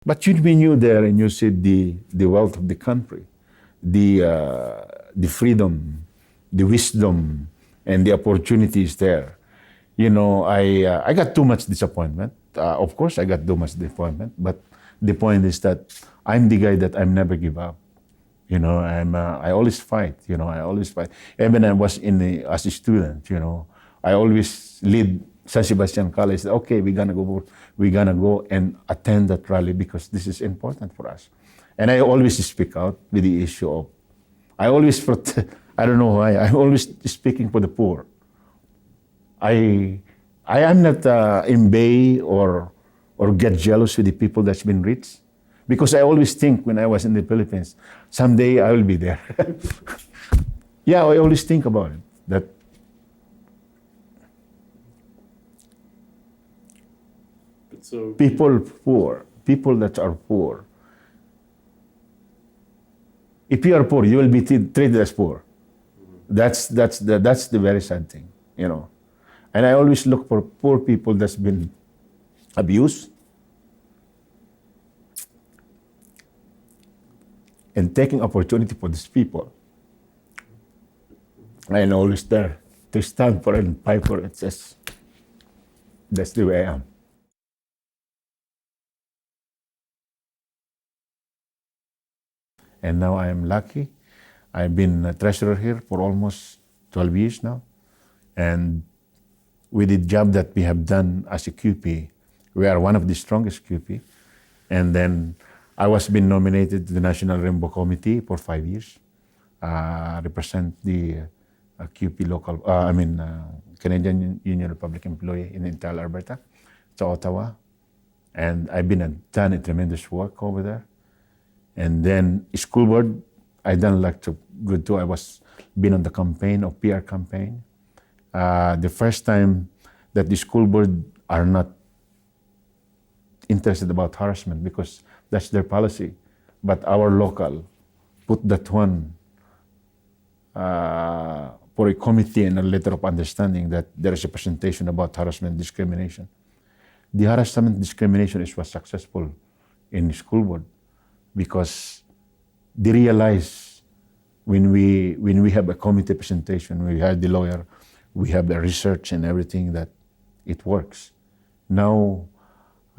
But when you there and you see the wealth of the country, the freedom, the wisdom, and the opportunities there, I got too much disappointment. Of course, I got too much disappointment. But the point is that I'm the guy that I'm never give up. I always fight. I always fight. Even I was as a student. I always lead San Sebastian College. Okay, we're gonna go and attend that rally because this is important for us. And I always speak out with the issue of. I always I don't know why. I'm always speaking for the poor. I am not envy or get jealous with the people that's been rich, because I always think when I was in the Philippines, someday I will be there. Yeah, I always think about it. That so people that are poor. If you are poor, you will be treated as poor. That's the very sad thing, And I always look for poor people that's been abused and taking opportunity for these people. I'm always there to stand for it and fight for it. That's the way I am. And now I am lucky. I've been a treasurer here for almost 12 years now. And with the job that we have done as a CUPE, we are one of the strongest CUPE. And then I was been nominated to the National Rainbow Committee for 5 years, represent the CUPE Local, Canadian Union of Public Employee in entire Alberta, to Ottawa. And I've done a tremendous work over there. And then school board, I done like good too. I was been on the campaign of PR campaign. The first time that the school board are not interested about harassment because that's their policy. But our local put that one for a committee and a letter of understanding that there is a presentation about harassment discrimination. The harassment discrimination was successful in the school board because they realize when we have a committee presentation, we have the lawyer, we have the research and everything that it works. Now,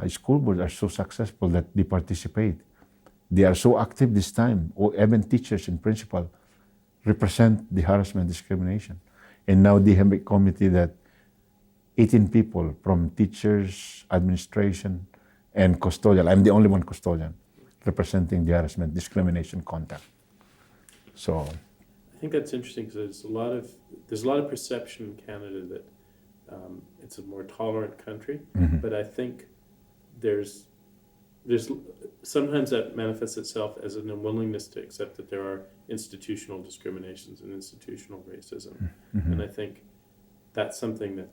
school boards are so successful that they participate. They are so active this time, or even teachers and principal represent the harassment discrimination. And now they have a committee that 18 people from teachers, administration, and custodial. I'm the only one custodian representing the harassment discrimination contact. So I think that's interesting because there's a lot of perception in Canada that it's a more tolerant country, but I think there's sometimes that manifests itself as an unwillingness to accept that there are institutional discriminations and institutional racism, and I think that's something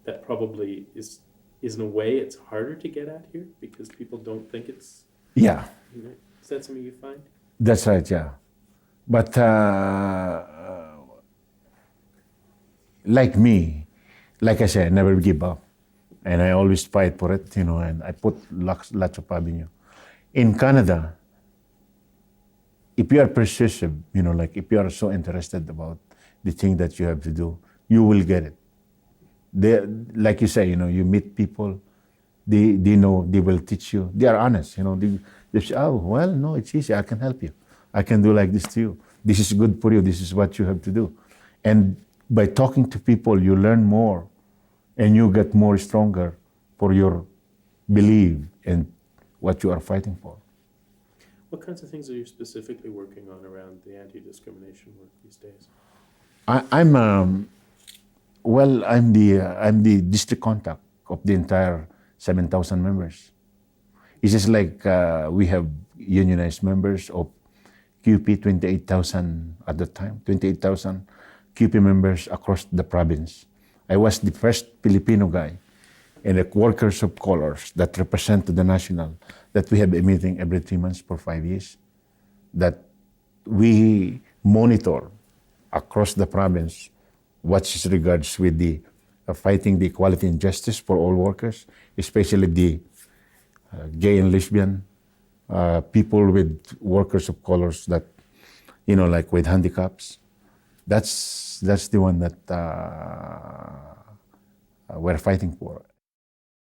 that probably is in a way it's harder to get at here because people don't think it's. Yeah. Is that something you find? That's right, yeah. But like me, like I said, I never give up. And I always fight for it, and I put lots of avenue. In Canada, if you are persistent, like if you are so interested about the thing that you have to do, you will get it. Like you say, you meet people, they know, they will teach you. They are honest, they say, oh, well, no, it's easy, I can help you. I can do like this to you. This is good for you, this is what you have to do. And by talking to people, you learn more and you get more stronger for your belief and what you are fighting for. What kinds of things are you specifically working on around the anti-discrimination work these days? I'm the district contact of the entire 7,000 members. It's just like we have unionized members of CUPE, 28,000 at the time, 28,000 CUPE members across the province. I was the first Filipino guy in the workers of colors that represent to the national, that we have a meeting every 3 months for 5 years, that we monitor across the province what is regards with the fighting the equality and justice for all workers, especially the gay and lesbian, people with workers of colors that, like with handicaps. That's the one that we're fighting for.